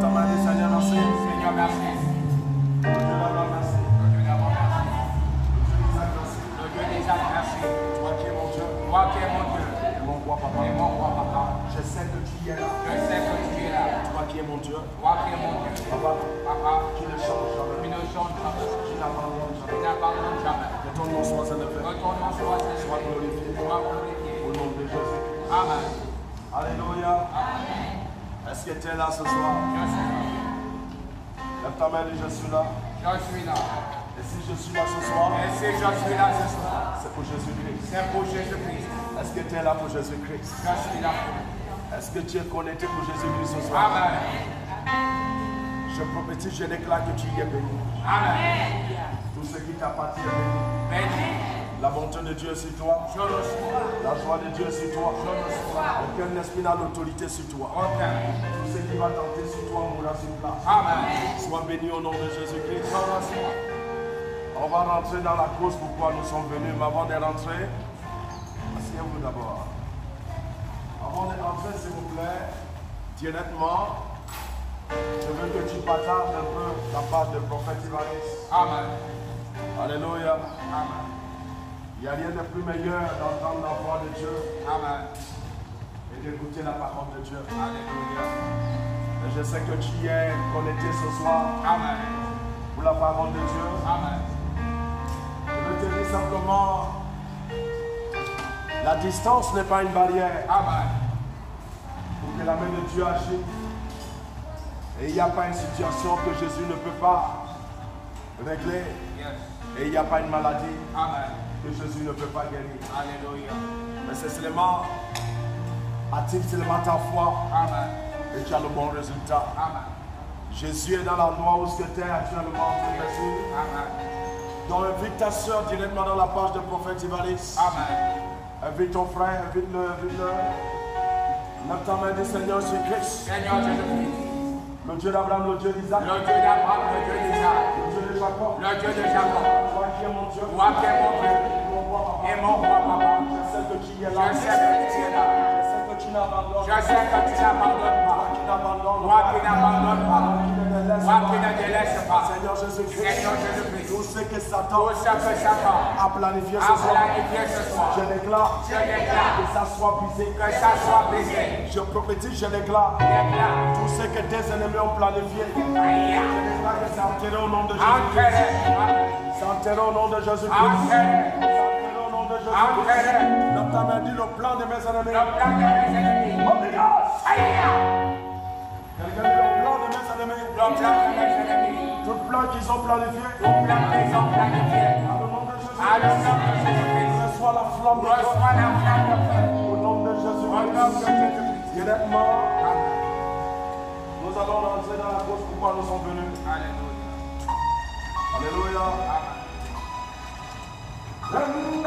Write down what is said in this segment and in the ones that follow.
ta main, dis Seigneur, merci. Seigneur, merci. Le Dieu d'Abraham, merci. Le Dieu d'Abraham, merci. Le Dieu d'Isaac, merci. Le Dieu d'Isaac, merci. Toi qui es mon Dieu. Toi qui es mon Dieu. Et mon roi, papa. Et mon roi, papa. Je sais que tu y es là. Je sais que tu es là. Toi qui es mon Dieu. Toi qui es mon Dieu. Papa. Papa. Qui ne change jamais. Qui ne change jamais. Qui n'abandonne Qui jamais. n'abandonne jamais. Que ton nom soit élevé. Que ton nom soit élevé. Sois glorifié. Sois glorifié. Au nom de Jésus. Amen. Alléluia. Est-ce que tu es là ce soir? Je suis là. Lève ta main et dis je suis là. Je suis là. Et si je suis là ce soir, Et si je suis là ce soir, c'est pour Jésus-Christ. c'est pour Jésus-Christ. Est-ce que tu es là pour Jésus-Christ? Je suis là pour lui. Est-ce que tu es connecté pour Jésus-Christ ce soir? Amen. Je prophétise, je déclare que tu y es béni. Amen. Tout ce qui t'appartient est béni. Béni. La bonté de Dieu sur toi. Je le sois. La joie de Dieu sur toi. Je le sois. Aucun esprit n'a l'autorité sur toi. Aucun. Tout ce qui va tenter sur toi mourra sur place. Amen. Sois béni au nom de Jésus-Christ. Je le sois. On va rentrer dans la cause pourquoi nous sommes venus. Mais avant de rentrer, asseyez-vous d'abord. Avant de rentrer, s'il vous plaît, directement, je veux que tu partages un peu la page du prophète Ivaris. Amen. Alléluia. Amen. Il n'y a rien de plus meilleur d'entendre la voix de Dieu Amen. et d'écouter la parole de Dieu. Alléluia. Et je sais que tu es connecté ce soir Amen. pour la parole de Dieu. Amen. Je veux te dire simplement, la distance n'est pas une barrière Amen. pour que la main de Dieu agisse. Et il n'y a pas une situation que Jésus ne peut pas régler. Yes. Et il n'y a pas une maladie Amen. que Jésus ne peut pas guérir. Alléluia. Mais c'est seulement, active seulement ta foi Amen. et tu as le bon résultat. Amen. Jésus est dans l'endroit où tu es actuellement en train de suivre. Amen. Donc invite ta soeur directement dans la page du prophète Ivaris. Amen. Invite ton frère, invite-le, invite-le. Lève ta main, dis Seigneur Jésus-Christ. Seigneur Jésus-Christ. Le Dieu d'Abraham, le Dieu d'Isaac. Le Dieu d'Abraham, le Dieu d'Isaac. Le Dieu de Jacob. Le Dieu de Jacob. Toi qui es mon Dieu. Toi qui es mon Dieu. Mon roi, papa. Et mon roi, papa. Je sais que tu y es Je là. sais que tu es là. Je sais que tu n'abandonnes Je sais que tu n'abandonnes pas. Qui n'abandonne Toi qui n'abandonnes pas. Qui ne délaisse Toi pas. qui ne délaisses pas. Seigneur Jésus-Christ. Seigneur Jésus-Christ. Tout ce que Satan Tout ce que Satan a planifié a ce soir. planifié ce soir. Je déclare Je déclare que ça soit brisé. que ça soit brisé. Je prophétise, je déclare Déclare. tout ce que tes ennemis ont planifié. Aïe. Je déclare que c'est enterré au nom de Jésus-Christ. Enterré. C'est enterré au nom de Jésus-Christ. Enterré. C'est enterré au nom de Jésus-Christ. Enterré. Dans ta main, dis le plan de mes ennemis. Le plan de mes ennemis. Holy Ghost. Aïe. Quelqu'un dit le plan de mes ennemis. Le plan de mes ennemis. Tout plan qu'ils ont planifié. Tout plan qu'ils ont planifié. Au nom de Jésus-Christ. À le nom de Jésus-Christ. Reçois la flamme de Dieu. Reçois la flamme de feu. Au nom de Au nom de Jésus-Christ. Jésus-Christ. Directement, Amen. nous allons rentrer dans la cause pourquoi nous sommes venus. Alléluia. Alléluia. Amen.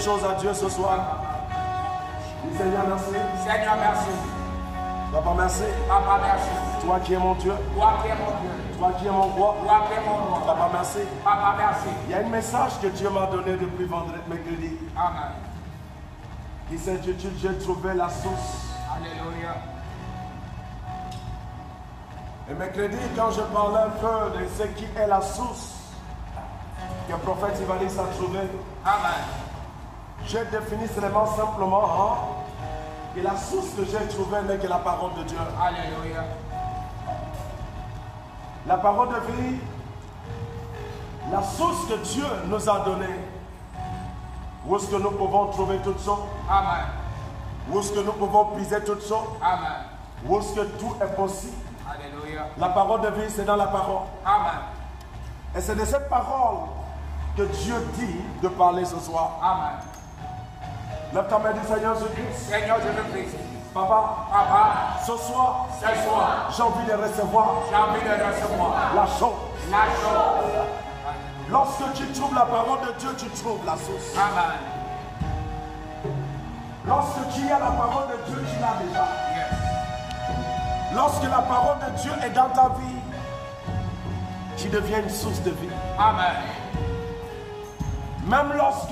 Chose à Dieu ce soir. Dis Seigneur merci. Seigneur, merci. Papa merci. Papa, merci. Toi qui es mon Dieu. Toi qui es mon Dieu. Toi qui es mon roi. Toi qui es mon roi. Papa, merci. Papa, merci. Il y a un message que Dieu m'a donné depuis vendredi, mercredi. Amen. Il s'intitule J'ai trouvé la source. Alléluia. Et mercredi, quand je parlais un peu de ce qui est la source que le prophète Ivalis a trouvé, Amen. j'ai défini seulement simplement que la source que j'ai trouvée n'est que la parole de Dieu. Alléluia. La parole de vie, la source que Dieu nous a donnée, où est-ce que nous pouvons trouver toutes choses, Amen. où est-ce que nous pouvons puiser toutes choses, Amen. où est-ce que tout est possible. Alléluia. La parole de vie, c'est dans la parole. Amen. Et c'est de cette parole que Dieu dit de parler ce soir. Amen. Lève ta main, dis Seigneur Jésus-Christ. Seigneur Jésus-Christ. Papa, Papa, ce soir, ce soir, j'ai envie de recevoir j'ai envie de recevoir la chose. la chose. Lorsque tu trouves la parole de Dieu, tu trouves la source. Amen. Lorsque tu as la parole de Dieu, tu l'as déjà. Yes. Lorsque la parole de Dieu est dans ta vie, tu deviens une source de vie. Amen. Même lorsque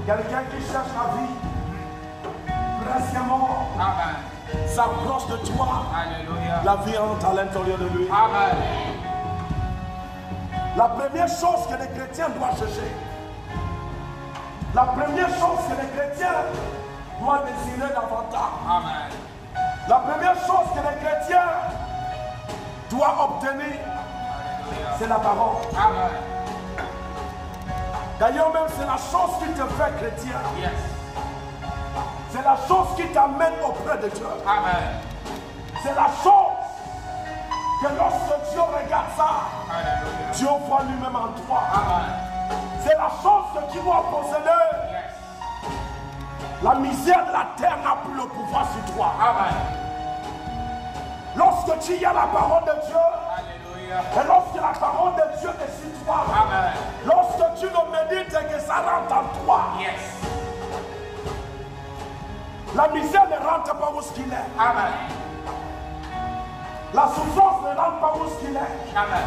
quelqu'un qui cherche la vie, presque mort, Amen. s'approche de toi, Alléluia. la vie entre à l'intérieur de lui. Amen. La première chose que les chrétiens doivent chercher, la première chose que les chrétiens doivent désirer davantage, Amen. la première chose que les chrétiens doivent obtenir, Alléluia. c'est la parole. Amen. D'ailleurs même, c'est la chose qui te fait chrétien. Yes. C'est la chose qui t'amène auprès de Dieu. Amen. C'est la chose que lorsque Dieu regarde ça, Alléluia. Dieu voit lui-même en toi. Amen. C'est la chose que tu dois posséder. Yes. La misère de la terre n'a plus le pouvoir sur toi. Amen. Lorsque tu as la parole de Dieu, Alléluia. et lorsque la parole de Dieu est sur toi, Amen. lorsque tu le médites et que ça rentre en toi, Yes. la misère ne rentre pas où ce qu'il est. Amen. La souffrance ne rentre pas où ce qu'il est. Amen.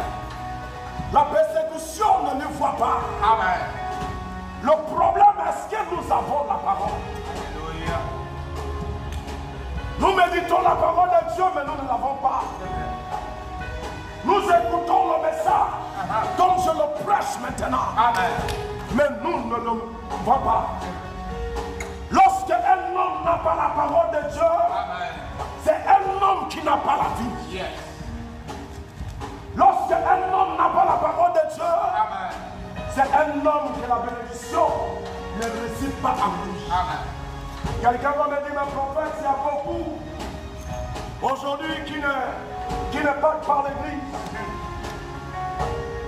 La persécution ne nous voit pas. Amen. Le problème est-ce que nous avons la parole. Alléluia. Nous méditons la parole de Dieu, mais nous ne l'avons pas. Nous écoutons le message comme je le prêche maintenant. Amen. Mais nous ne le voyons pas. Lorsque un homme n'a pas la parole de Dieu, Amen. c'est un homme qui n'a pas la vie. Yes. Lorsque un homme n'a pas la parole de Dieu, Amen. c'est un homme que la bénédiction ne réside pas en lui. Amen. Quelqu'un va me dire, mais prophète, il y a beaucoup aujourd'hui qui ne parlent pas l'église,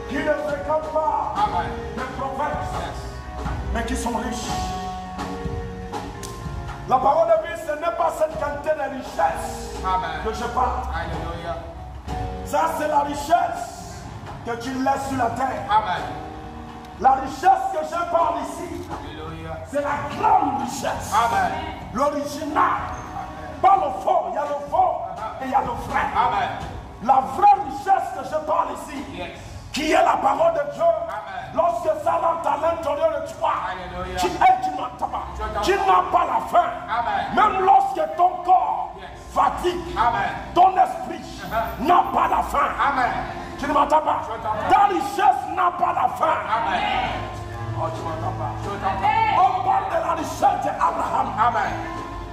qui ne fréquentent pas Amen. les prophètes, Yes. mais qui sont riches. La parole de vie, ce n'est pas cette qualité de richesse Amen. que je parle. Alléluia. Ça, c'est la richesse que tu laisses sur la terre. Amen. La richesse que je parle ici, Alléluia. c'est la grande richesse. Amen. L'original. Pas le faux. Il y a le faux et il y a le vrai. Amen. La vraie richesse que je parle ici, Yes. qui est la parole de Dieu, Amen. lorsque ça rentre à l'intérieur de toi, Alléluia. tu n'entends pas. Tu n'as pas la faim. Amen. Même lorsque ton corps Yes. fatigue, Amen. ton esprit n'a pas la faim. Amen. Tu ne m'entends pas. Je t'entends. Ta richesse n'a pas la faim. Amen. Oh, tu ne m'entends pas. Je t'entends. On parle de la richesse d'Abraham. Amen.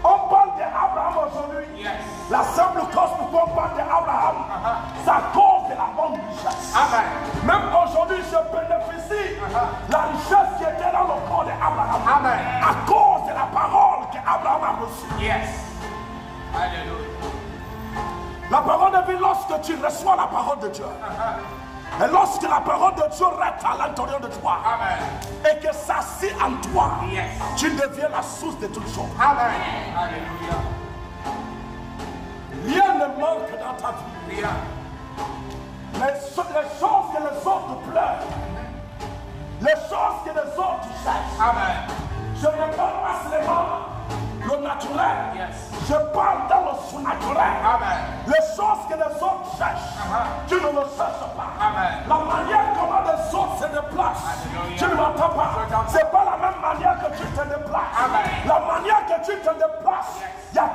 On parle d'Abraham aujourd'hui. Yes. La simple cause pourquoi on parle d'Abraham, c'est à cause de la bonne richesse. Amen. Même aujourd'hui, je bénéficie la richesse qui était dans le corps d'Abraham. Amen. À cause de la parole qu'Abraham a reçue. Yes. Alléluia. La parole de vie, lorsque tu reçois la parole de Dieu, et lorsque la parole de Dieu reste à l'intérieur de toi, Amen. et que ça s'assied en toi, Yes. tu deviens la source de toutes choses. Amen. Alléluia. Rien ne manque dans ta vie. Rien. Les choses que les autres pleurent, les choses que les autres cherchent. Amen. Je ne parle pas seulement le naturel, Yes. je parle dans le sous-naturel. Amen. Les choses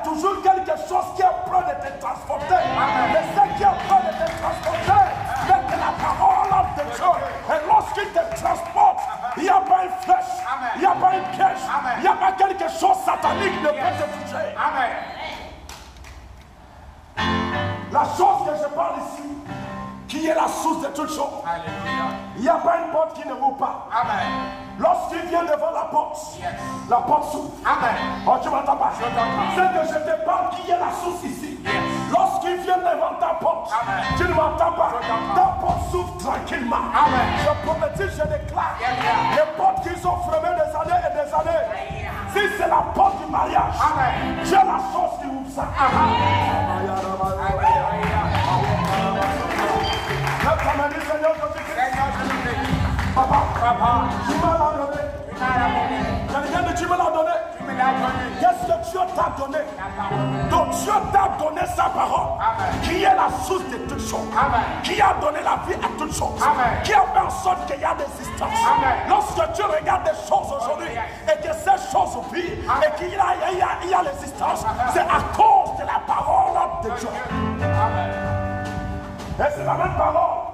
toujours quelque chose qui est prêt de te transporter. Mais ce qui est prêt de te transporter, c'est la parole de Dieu. Et lorsqu'il te transporte, il n'y a pas une flèche, il n'y a pas une piège, il n'y a pas quelque chose satanique qui ne peut te toucher. Amen. La chose que je parle ici, qui est la source de toutes choses. Alléluia. Il n'y a pas une porte qui ne roule pas. Amen. Lorsqu'il vient devant la porte, la porte s'ouvre. Amen. Oh, tu m'entends pas? Je t'entends. C'est que je te parle qui est la source ici. Lorsqu'il vient devant ta porte, Amen. tu ne m'entends pas. Je t'entends. Ta porte s'ouvre tranquillement. Amen. Je prophétise, je déclare. Yeah. Les portes qui sont fermées des années et des années. Si c'est la porte du mariage, Amen. j'ai la chance qui ouvre ça. Alléluia. Lève ta main, dis, Seigneur, je te prie. Seigneur, je te prie. Papa, Papa, tu m'as la donné. tu m'as la donné. Quelqu'un dit, tu me l'as donné. Tu me l'as donné. Qu'est-ce que Dieu t'a donné? La parole. Donc Dieu t'a donné sa parole, Amen. qui est la source de toutes choses, Amen. qui a donné la vie à toutes choses, Amen. qui a fait en sorte qu'il y a des existences. Amen. Lorsque tu regardes des choses aujourd'hui et que ces choses oublient et qu'il y a l'existence, c'est à cause de la parole de Dieu. Amen. Et c'est la même parole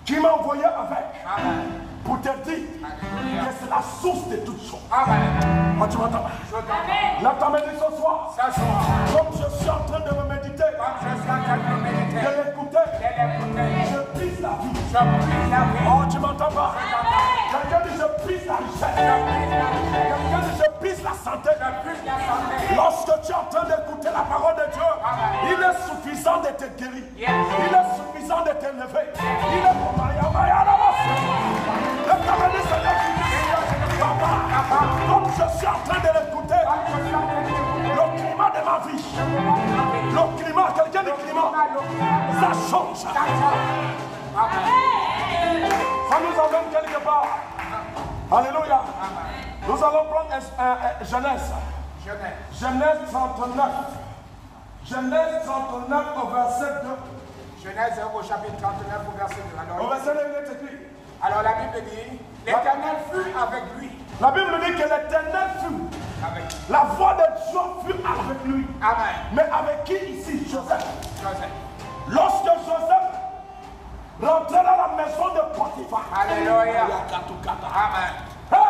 qui m'a envoyé avec Amen. pour te dire Alléluia. que c'est la source de toutes choses. Amen. Moi, tu m'entends pas? Je t'entends. Là, ta médite ce soir, S'asseoir. comme je suis en train de me méditer, Comme je suis en train de méditer. de l'écouter, De l'écouter. je prise la vie. Je prie la vie. Oh, tu m'entends pas? Quelqu'un dit je prise la richesse. Je prie la vie. Quelqu'un dit je prise la santé. Je prie la santé. Lorsque tu es en train d'écouter la parole de Dieu, il est suffisant de te guérir. Yes. Il est suffisant de t'élever. Il est pour Papa, comme je suis en train de l'écouter, le climat de ma vie, le climat, quelqu'un dit climat, ça change. Ça nous emmène quelque part. Alléluia. Nous allons prendre Genèse. Genèse 39. Genèse 39 au verset 2. Genèse au chapitre 39 au verset 2. Au verset 2, il est écrit. Alors la Bible dit, l'Éternel fut avec lui. La Bible dit que l'Éternel fut. Avec. La voix de Dieu fut avec lui. Amen. Mais avec qui ici? Joseph. Joseph. Lorsque Joseph rentrait dans la maison de Potiphar. Alléluia. Amen. Hey!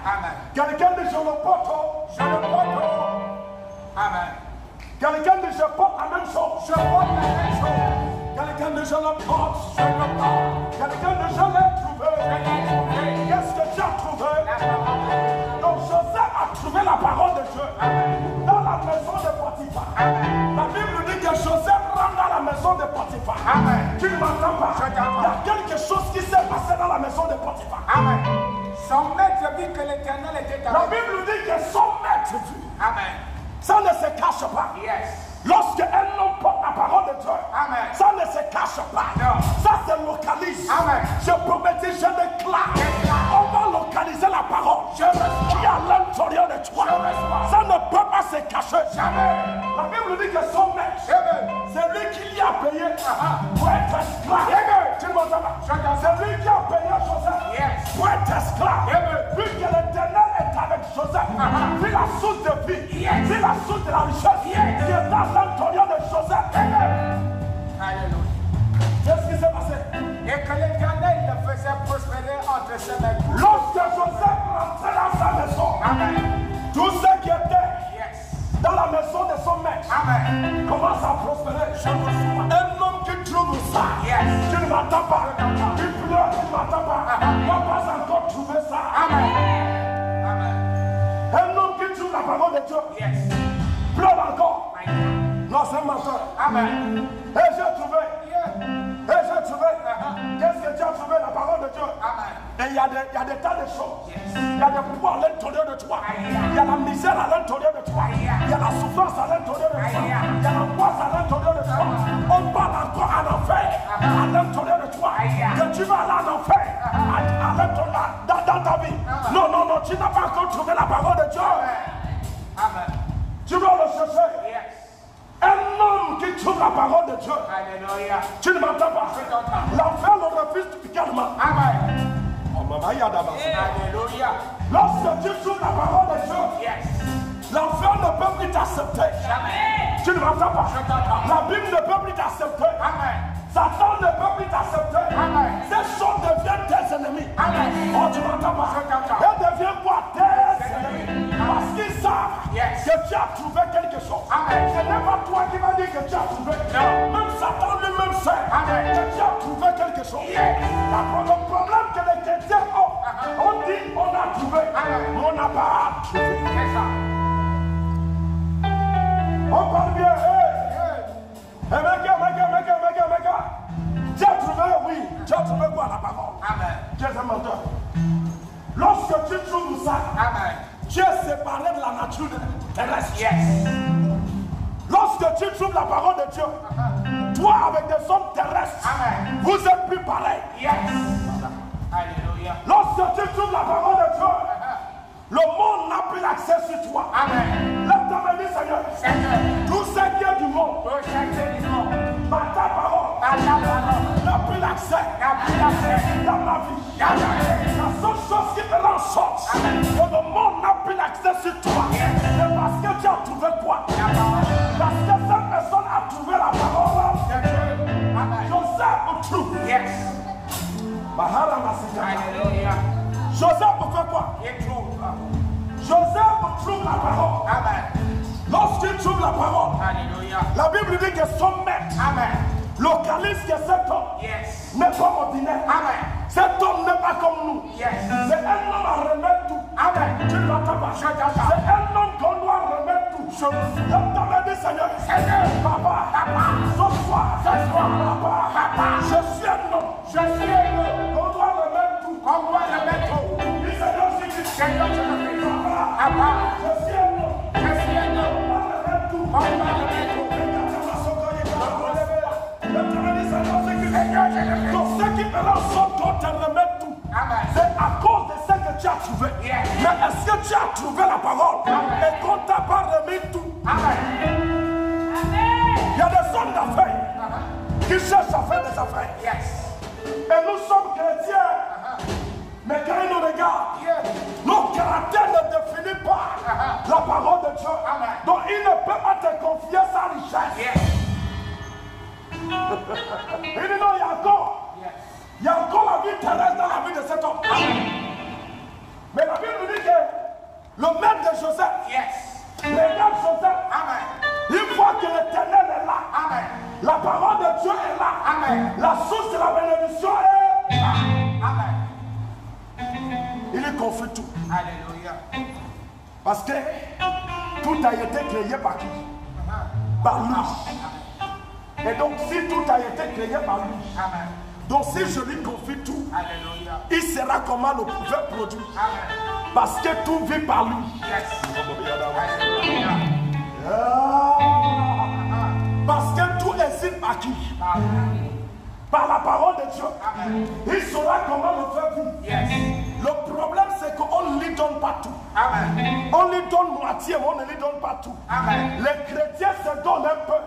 Amen. Quelqu'un dit je le porte. Je le porte. Amen. Quelqu'un dit je porte la même chose. Je porte la même chose. Quelqu'un dit je le porte. Je le porte. Quelqu'un dit je l'ai trouvé. Qu'est-ce que tu as trouvé? La parole. Donc Joseph a trouvé la parole de Dieu dans la maison de Potiphar. La Bible dit que Joseph rentre dans la maison de Potiphar. Amen. Tu ne m'entends pas? Je t'entends. Il y a quelque chose qui s'est passé dans la maison de Potiphar. Amen. Son maître vit que l'Éternel était La avec lui. Bible dit que son maître vit. Amen. Ça ne se cache pas. Yes. Lorsque un homme porte la parole de Dieu, Amen. ça ne se cache pas. Non. Ça se localise. Amen. Je prophétise, je déclare. On va localiser la parole qui est à l'intérieur de toi. Ça ne peut pas se cacher. Jamais. La Bible dit que son maître, Amen. c'est lui qui lui a payé pour être esclave. Tu ne m'entends pas? C'est lui qui a payé Joseph Yes. pour être esclave. Vu que l'Éternel est avec Joseph, vu la source de vie, vu la source de la richesse qui est dans l'intérieur de Joseph. Alléluia. Qu'est-ce qui s'est passé? Et que l'Éternel le faisait prospérer entre ses mains. Lorsque Joseph rentrait dans sa maison, Amen. tout ce qui était Yes. dans la maison de son maître Amen. commence à prospérer. Un homme qui trouve ça, Yes. tu ne m'entends pas. Tu pleures, tu ne m'entends pas. Va pas encore trouver ça. Amen. Amen. Un homme qui trouve la parole de Dieu, Yes. pleure encore. My God. Non, c'est un menteur. Amen. Et j'ai trouvé. Yeah. Et j'ai trouvé. Qu'est-ce que tu as trouvé? La parole de Dieu. Amen. Et il y a des tas de choses. Yes. Il y a des poids à l'intérieur de toi. Il y a la misère à l'intérieur de toi. Il y a la souffrance à l'intérieur de toi. Il y a l'angoisse à l'intérieur de toi. On parle encore en enfer à l'intérieur de toi. Que tu vas aller en enfer à l'intérieur dans ta vie. Non, non, non, tu n'as pas encore trouvé la parole de Dieu. Amen. Tu dois le chercher. Yes. Un homme qui trouve la parole de Dieu. Alléluia. Tu ne m'entends pas. Je t'entends. L'enfer le refuse typiquement. Amen. Oh, maman, il y a d'abord. Alléluia. Lorsque tu trouves la parole de Dieu, Yes. l'enfer ne peut plus plus t'accepter. Tu ne m'entends pas? La Bible ne peut plus t'accepter. Satan ne peut plus t'accepter. Ces choses deviennent tes ennemis. Oh, tu m'entends pas? Elles deviennent quoi? Tes ennemis. Parce qu'ils savent que tu as trouvé quelque chose. Ce n'est pas toi qui vas dire que tu as trouvé. Même Satan lui-même sait que tu as trouvé quelque chose. Le problème que les chrétiens ont, on dit on a trouvé, mais on n'a pas trouvé. On parle bien. Tu as trouvé, oui. Tu as trouvé quoi la parole? Tu es un menteur. Lorsque tu trouves ça, tu es séparé de la nature terrestre. Lorsque tu trouves la parole de Dieu, toi avec des hommes terrestres, vous êtes plus pareils. Lorsque tu trouves la parole de Dieu, le monde n'a plus l'accès sur toi. Lève ta main, Seigneur. Tout ce qui est du monde, par ta parole, n'a plus l'accès dans ma vie. La seule chose qui te rend sorte, que le monde n'a plus l'accès sur toi, c'est parce que tu as trouvé quoi? Parce que cette personne a trouvé la parole. Joseph trouve. Joseph fait quoi? Joseph trouve la parole. Lorsqu'il trouve la parole, la Bible dit que son maître localise que cet homme n'est pas ordinaire. Cet homme n'est pas comme nous. C'est un homme à remettre tout. Tu ne l'entends pas. C'est un homme qu'on doit remettre tout. Je t'avais dit, Seigneur, papa, ce soir, papa, je suis un homme. On doit remettre tout. Dis, Seigneur, si tu Seigneur, je suis un homme. On doit remettre tout. Donc ce qui me rend sorte qu'on te remet tout, c'est à cause de ce que tu as trouvé. Mais est-ce que tu as trouvé la parole et qu'on t'a pas remis tout? Il y a des hommes d'affaires qui cherchent à faire des affaires. Et nous sommes chrétiens. Mais quand ils nous regardent, nos caractères ne définissent pas la parole de Dieu. Donc il ne peut pas te confier sa richesse. Il dit non, il y a encore la vie terrestre dans la vie de cet homme. Mais la Bible dit que le maître de Joseph, regarde Joseph, une fois que l'Éternel est là, la parole de Dieu est là, la source de la bénédiction est là. Il lui confie tout. Parce que tout a été créé par qui? Par lui. Et donc, si tout a été créé par lui, donc si je lui confie tout, il sera comment le pouvait produire. Parce que tout vit par lui. Parce que tout existe par qui? Par la parole de Dieu. Il saura comment le faire vivre. Le problème, c'est qu'on ne lui donne pas tout. On lui donne moitié, mais on ne lui donne pas tout. Les chrétiens se donnent un peu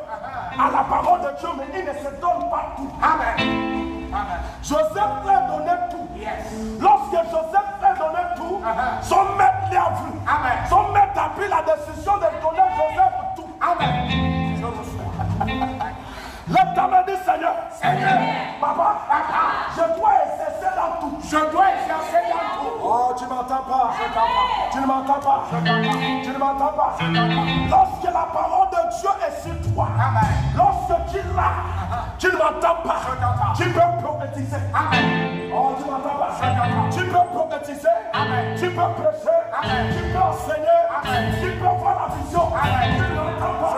à la parole de Dieu, mais ils ne se donnent pas tout. Joseph leur donnait tout. Lorsque Joseph leur donnait tout, son maître l'a vu. Son maître a pris la décision de donner Joseph tout. Lève ta main, dis Seigneur. Papa, je dois exercer dans tout. Oh, tu m'entends pas. Tu ne m'entends pas. Tu ne m'entends pas. Lorsque la parole de Dieu est sur toi, lorsque tu l'as, tu ne m'entends pas. Tu peux prophétiser. Oh, tu ne m'entends pas. Tu peux prophétiser. Tu peux prêcher. Tu peux enseigner. Tu peux voir la vision. Tu ne m'entends pas.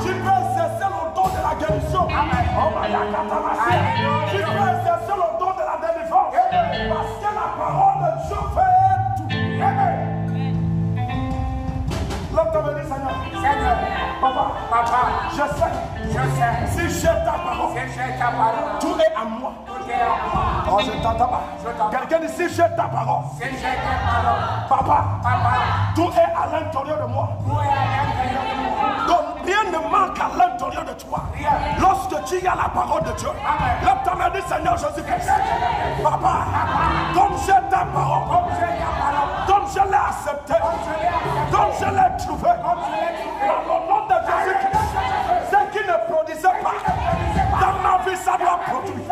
Tu peux exercer le don de la guérison. Oh, tu peux exercer le don de la délivrance. Parce que la parole de Dieu fait tout. L'homme te dit, Seigneur. Papa, je sais. Si j'ai ta parole, tout est à moi. Oh, je ne t'entends pas. Quelqu'un dit, si j'ai ta parole, papa, tout est à l'intérieur de moi. Donc rien ne manque à l'intérieur de toi. Lorsque tu as la parole de Dieu, lève ta main, dis Seigneur Jésus-Christ. Papa, comme j'ai ta parole, comme je l'ai accepté, comme je l'ai trouvé, Dans le nom de Jésus-Christ. Ce qui ne produisait pas. Dans ma vie, ça doit produire.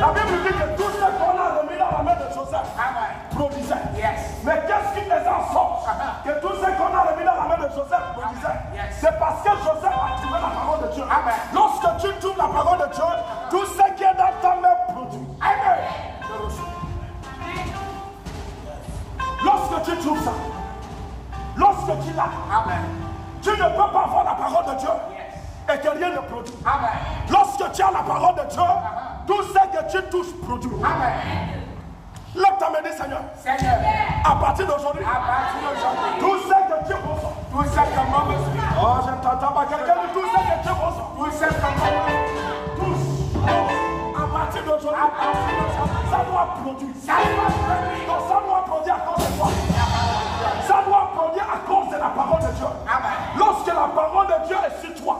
La Bible dit que tout ce qu'on a remis dans la main de Joseph produisait. Mais qu'est-ce qui faisait en sorte que tout ce qu'on a remis dans la main de Joseph produisait? C'est parce que Joseph a trouvé la parole de Dieu. Lorsque tu trouves la parole de Dieu, tout ce qui est dans ta main produit. Lorsque tu trouves ça, lorsque tu l'as, tu ne peux pas avoir la parole de Dieu et que rien ne produit. Lorsque tu as la parole de Dieu, tout ce que tu touches produit. Lève ta main, dis Seigneur. À partir d'aujourd'hui, tout ce que tu ressens. Oh, je ne t'entends pas. Quelqu'un dit tout ce que tu ressens. Tous. À partir d'aujourd'hui, ça doit produire. Donc ça doit produire à cause de toi. Ça doit produire à cause de la parole de Dieu. Lorsque la parole de Dieu est sur toi,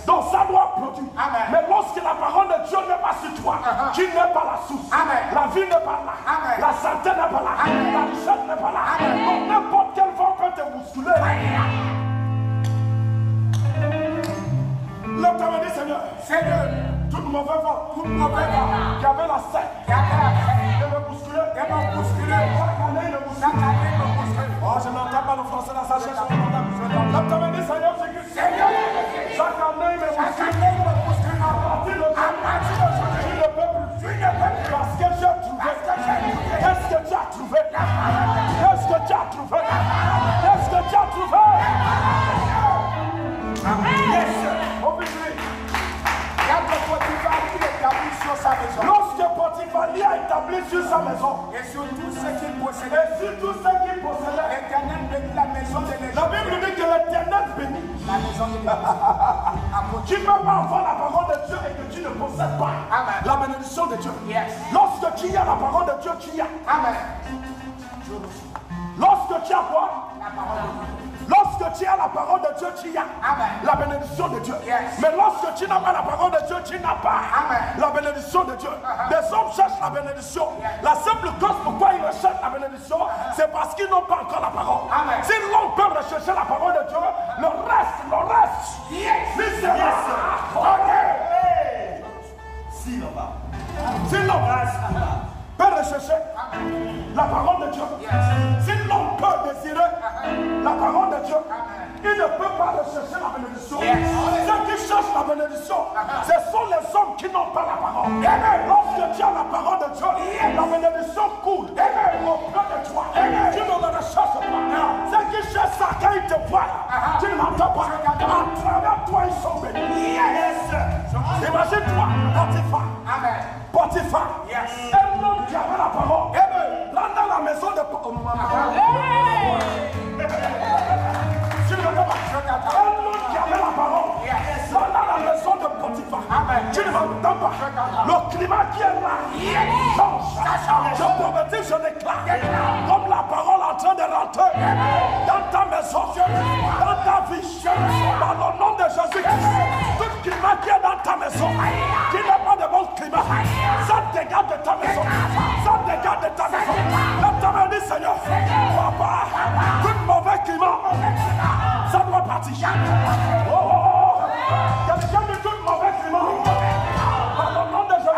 donc ça doit produire. Mais lorsque la parole de Dieu n'est pas sur toi, tu n'es pas la source. La vie n'est pas là. La santé n'est pas là. La richesse n'est pas là. Donc n'importe quel vent peut te bousculer. Lève ta main, dis Seigneur. Toute mauvaise vent qui avait la sèche, de me bousculer, chaque année il me bouscule. Oh, je n'entends pas le français là, ça cherche. Lève ta main, dis Seigneur Jésus. Chaque année il me bouscule. À partir de aujourd'hui, je ne peux plus. Parce que j'ai trouvé. Qu'est-ce que tu as trouvé? Qu'est-ce que tu as trouvé? Qu'est-ce que tu as trouvé? Lorsque Potiphar a établi sur sa maison et sur tout ce qu'il possédait, l'Éternel bénit la maison de l'Éternel. La Bible dit que l'Éternel bénit la maison de l'Éternel. Tu ne peux pas avoir la parole de Dieu et que tu ne possèdes pas la bénédiction de Dieu. Lorsque tu as la parole de Dieu, tu y as. Lorsque tu as quoi? La parole de Dieu. Lorsque tu as la parole de Dieu, tu as la bénédiction de Dieu. Mais lorsque tu n'as pas la parole de Dieu, tu n'as pas la bénédiction de Dieu. Les hommes cherchent la bénédiction. La simple cause pourquoi ils recherchent la bénédiction, c'est parce qu'ils n'ont pas encore la parole. Si l'homme peut rechercher la parole de Dieu, le reste. Si l'homme peut rechercher la parole de Dieu, si l'homme peut désirer la parole de Dieu, il ne peut pas rechercher la bénédiction. Ceux qui cherchent la bénédiction, ce sont les hommes qui n'ont pas la parole. Lorsque tu as la parole de Dieu, la bénédiction coule auprès de toi. Tu ne le recherches pas. Ceux qui cherchent ça, quand ils te voient, tu ne l'entends pas. À travers toi, ils sont bénis. Imagine-toi, Potiphar, un homme qui avait la parole. Là dans la maison de Potiphar, un homme qui avait la parole. Là dans la maison de Potiphar, tu ne m'entends pas. Le climat qui est là change. Je prophétise, je déclare, comme la parole en train de rentrer dans ta maison, dans ta vie, dans le nom de Jésus-Christ. Tout climat qui est dans ta maison, qui n'a pas de bon climat, ça dégage de ta maison. Ça dégage de ta maison. Lève ta main, dis Seigneur, papa, tout mauvais climat, ça doit partir. Quelqu'un de tout mauvais climat, dans le nom de Jésus.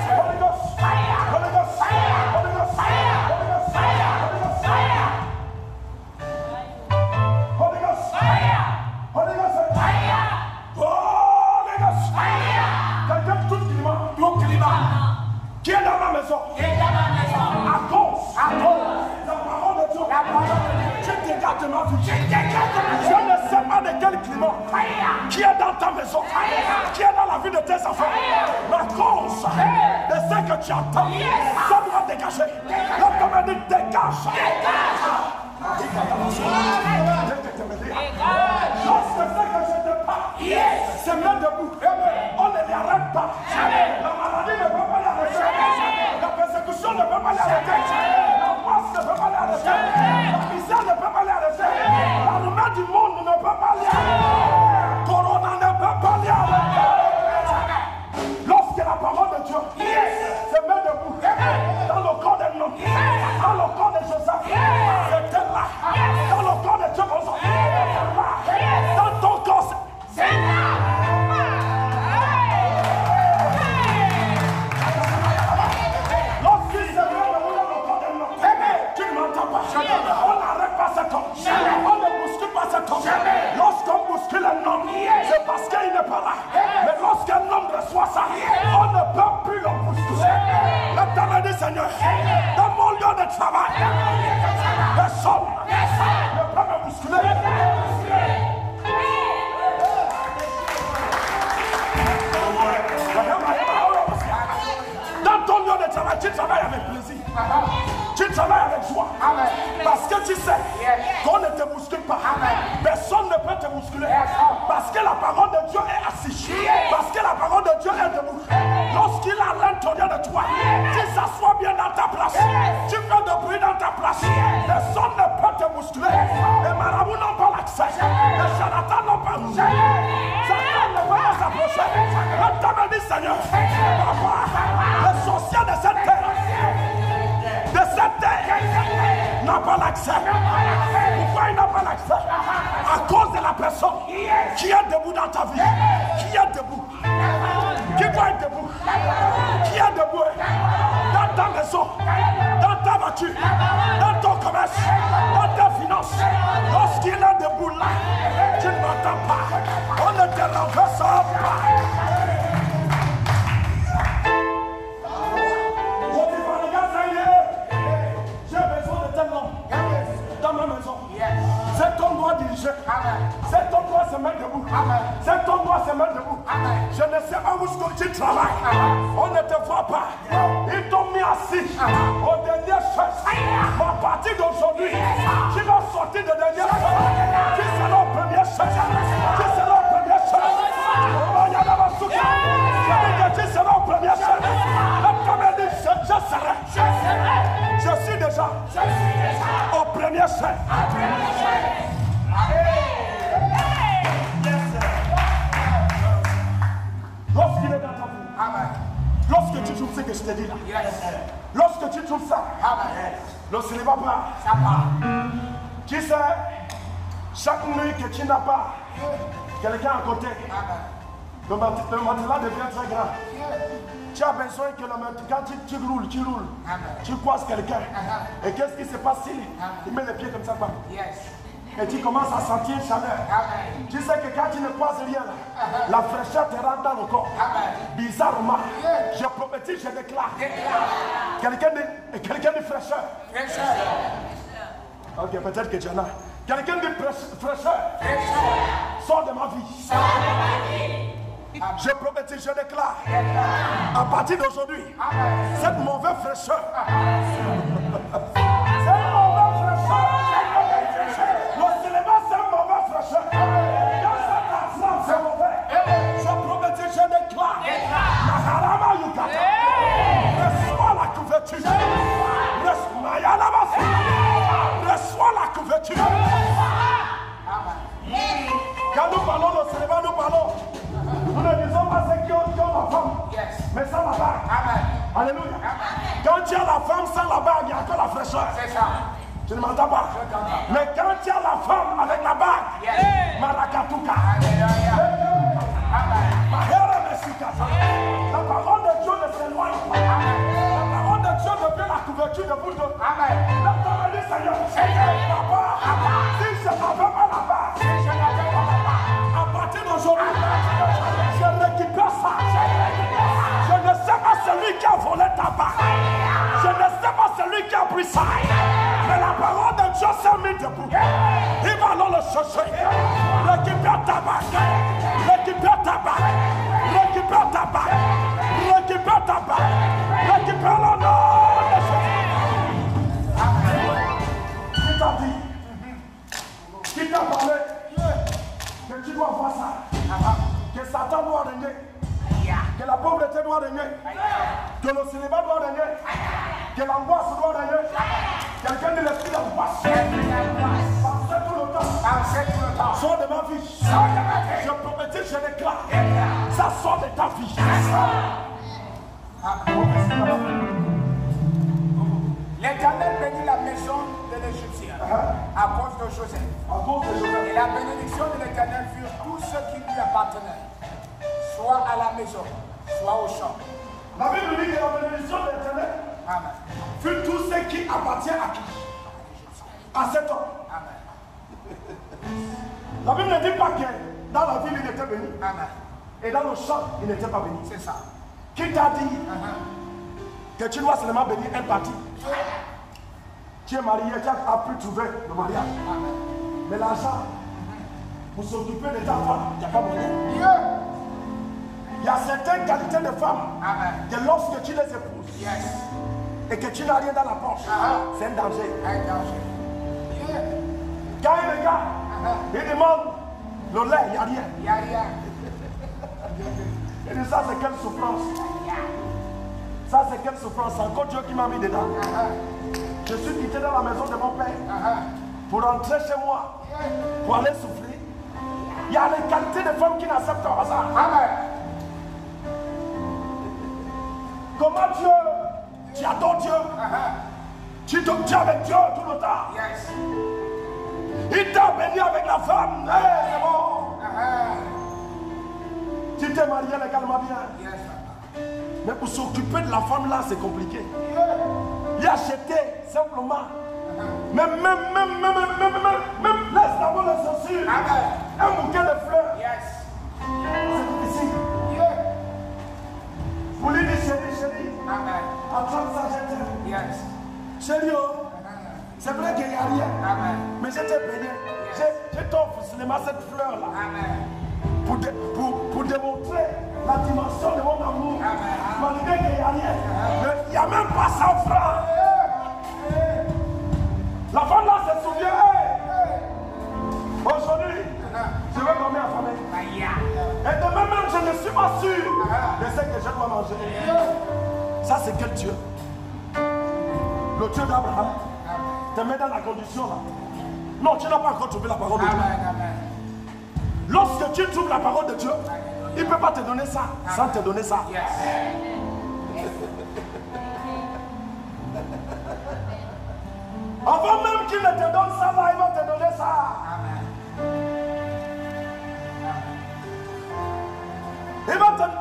Holy Ghost, Holy Ghost, Holy Ghost, Holy Ghost, Holy Ghost, Holy Ghost, Holy Ghost. Quelqu'un de tout climat, qui est dans ma maison, à cause de la parole de Dieu, tu dégages de ma vie. Je ne sais pas de quel climat qui est dans ta maison, qui est dans la vie de tes enfants. La cause de ce que tu entends, ça doit dégager. La commande dégage. Lorsque ce que je te parle se met debout, on ne l'arrête pas. La maladie ne peut pas l'arrêter. La persécution ne peut pas l'arrêter. La force ne peut pas l'arrêter. La misère ne peut pas l'arrêter. La rumeur du monde ne peut pas l'arrêter. Corona ne peut pas l'arrêter. Lorsque la parole de Dieu se met debout dans le corps d'un homme, dans le corps de Joseph, c'était là. Dans le corps de Dieu, c'était là. Entendez dit Seigneur, dans mon lieu de travail, personne ne peut me bousculer. Dans ton lieu de travail, tu travailles avec plaisir. Tu travailles avec joie. Parce que tu sais qu'on ne te bouscule pas. Personne ne peut te bousculer. Parce que la parole de Dieu est assise. Parce que la parole de Dieu est debout. Lorsqu'il a l'intérieur de toi, tu s'assois bien dans ta place. Tu fais de bruit dans ta place. Personne ne peut te bousculer. Les marabouts n'ont pas l'accès. Les charlatans n'ont pas l'accès. Satan ne peut pas s'approcher. Entends-moi dit Seigneur, papa, les sorciers de cette terre, n'a pas l'accès. Pourquoi il n'a pas l'accès? À cause de la personne qui est debout dans ta vie. Qui est debout? Qui doit être debout? Qui est debout? Dans ta maison, dans ta voiture, dans ton commerce, dans tes finances. Lorsqu'il est debout là, tu ne m'entends pas. On ne te renverse pas. Dans ma maison, c'est ton droit de diriger, c'est ton droit de se mettre debout, c'est ton droit de se mettre debout. Je ne sais pas où tu travailles, on ne te voit pas, ils t'ont mis assis au dernier chaise. À partir d'aujourd'hui, tu vas sortir de dernière chaise, tu seras au premier chaise, tu seras au premier chaise. Tu seras au premier chaise. Comme elle dit, je suis déjà au premier chef. Lorsqu'il est dans ta vie, lorsque tu trouves ce que je te dis là, lorsque tu trouves ça, lorsqu'il ne va pas, tu sais, chaque nuit que tu n'as pas quelqu'un à côté, le matelas devient très grand. Tu as besoin que quand tu roules, tu croises quelqu'un. Et qu'est-ce qui se passe? Il met les pieds comme ça. Et tu commences à sentir une chaleur. Tu sais que quand tu ne croises rien, la fraîcheur te rentre dans le corps. Bizarrement, je prophétise, je déclare. Quelqu'un de fraîcheur. Ok, peut-être que tu en as. Quelqu'un de fraîcheur. Sors de ma vie. Je prophétise, je déclare, à partir d'aujourd'hui, cette mauvaise fraîcheur, le cinéma c'est une mauvaise fraîcheur, quand ça t'enflamme c'est mauvais, je prophétise, je déclare, Maharama Yukata, reçois la couverture, reçois la couverture. Quand nous parlons le cinéma, nous parlons. Nous ne disons pas ceux qui ont la femme, mais sans la bague. Alléluia. Quand tu as la femme sans la bague, il y a encore la fraîcheur. C'est ça. Tu ne m'entends pas? Mais quand tu as la femme avec la bague, Marakatuka. La parole de Dieu ne s'éloigne pas. La parole de Dieu devient la couverture de vous deux. Amen. La parole du Seigneur. Papa, si je n'avais pas la bague, à partir d'aujourd'hui, je récupère ça. Je ne sais pas celui qui a volé ta bague. Je ne sais pas celui qui a pris ça. Mais la parole de Dieu s'est mise debout. Il va alors le chercher. Récupère ta bague. Récupère ta bague. Récupère ta bague. Récupère ta bague. Récupère le nom de Jésus. Qui t'a dit? Qui t'a parlé? Que tu dois voir ça. Que Satan doit régner. Que la pauvreté doit régner. Que le célibat doit régner. Que l'angoisse doit régner. Quelqu'un de l'esprit d'angoisse. Pensez tout le temps. Sors de ma vie. Je prophétise, je déclare. Ça sort de ta vie. L'Éternel bénit la maison de l'Égyptien à cause de Joseph. Et la bénédiction de l'Éternel fut tout ce qui lui appartenait, soit à la maison, soit au champ. La Bible dit que la bénédiction de l'Éternel fut tout ce qui appartient à qui? À cet homme. Amen. La Bible ne dit pas que dans la ville il était béni. Amen. Et dans le champ il n'était pas béni. C'est ça. Qui t'a dit que tu dois seulement bénir une partie. Tu es marié, tu as pu trouver le mariage. Mais l'argent, pour s'occuper de ta femme, il n'y a pas moyen. Il y a certaines qualités de femmes que lorsque tu les épouses et que tu n'as rien dans la poche, c'est un danger. Quand il regarde, il demande le lait, il n'y a rien. Et ça, c'est quelle souffrance. Ça, c'est quelle souffrance. C'est encore Dieu qui m'a mis dedans. Je suis quitté dans la maison de mon père pour rentrer chez moi, pour aller souffrir. Il y a les qualités de femmes qui n'acceptent pas ça. Comment Dieu, tu adores Dieu, tu te tiens avec Dieu tout le temps. Il t'a béni avec la femme. C'est bon. Tu t'es marié légalement bien. Mais pour s'occuper de la femme là, c'est compliqué. Il a acheté simplement. Même, laisse d'abord le censure. Un bouquet de fleurs. C'est difficile. Vous lui dites chérie. Attrape ça, je t'aime. Chérie, c'est vrai qu'il n'y a rien. Mais je t'ai béni. Je t'offre seulement cette fleur là. Pour démontrer la dimension de mon amour. Malgré qu'il n'y a rien. Mais il n'y a même pas 100 francs. La femme là se souvient. Aujourd'hui, je vais dormir affamé. Et demain même, je ne suis pas sûr de ce que je dois manger. Ça, c'est quel Dieu? Le Dieu d'Abraham te met dans la condition là. Non, tu n'as pas encore trouvé la parole de Dieu. Lorsque tu trouves la parole de Dieu, il ne peut pas te donner ça sans te donner ça. Avant même qu'il ne te donne ça, là, il va te donner ça.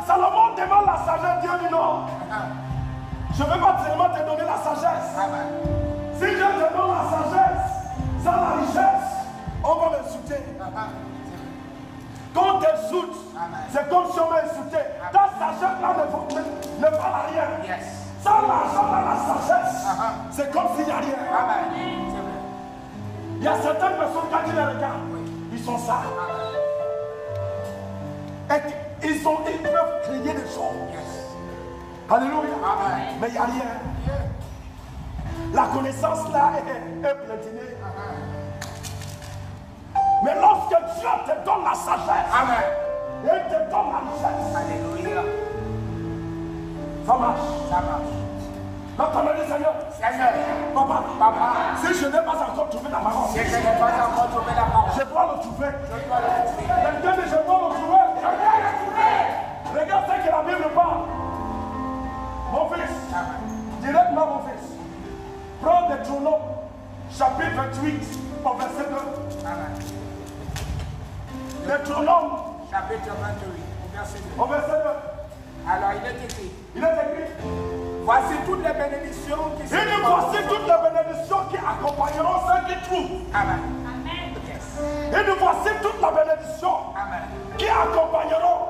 Salomon demande la sagesse. Dieu dit non. Je ne vais pas seulement te donner la sagesse. Si je te donne la sagesse sans la richesse, on va m'insulter. Quand on t'insulte, c'est comme si on m'insultait. Ta sagesse là ne vale à rien. Sans l'argent dans la sagesse, c'est comme s'il n'y a rien. Il y a certaines personnes, quand tu les regardes, ils sont ça. Et ils peuvent créer des choses. Alléluia. Mais il n'y a rien. La connaissance là est platinée. Mais lorsque Dieu te donne la sagesse, et il te donne la richesse, alléluia, ça marche. Ça marche. Donc on a dit Seigneur, papa, si je n'ai pas encore trouvé la parole, je dois le trouver. Quelqu'un dit je dois le trouver. Regarde ce que la Bible parle. Mon fils, directement mon fils, prends Deutéronome, chapitre 28, au verset 2. Deutéronome, chapitre 28, au verset 2. Alors il est écrit. Voici toutes les bénédictions qui accompagneront ceux qui trouvent. Amen. Et nous voici toute la bénédiction qui accompagneront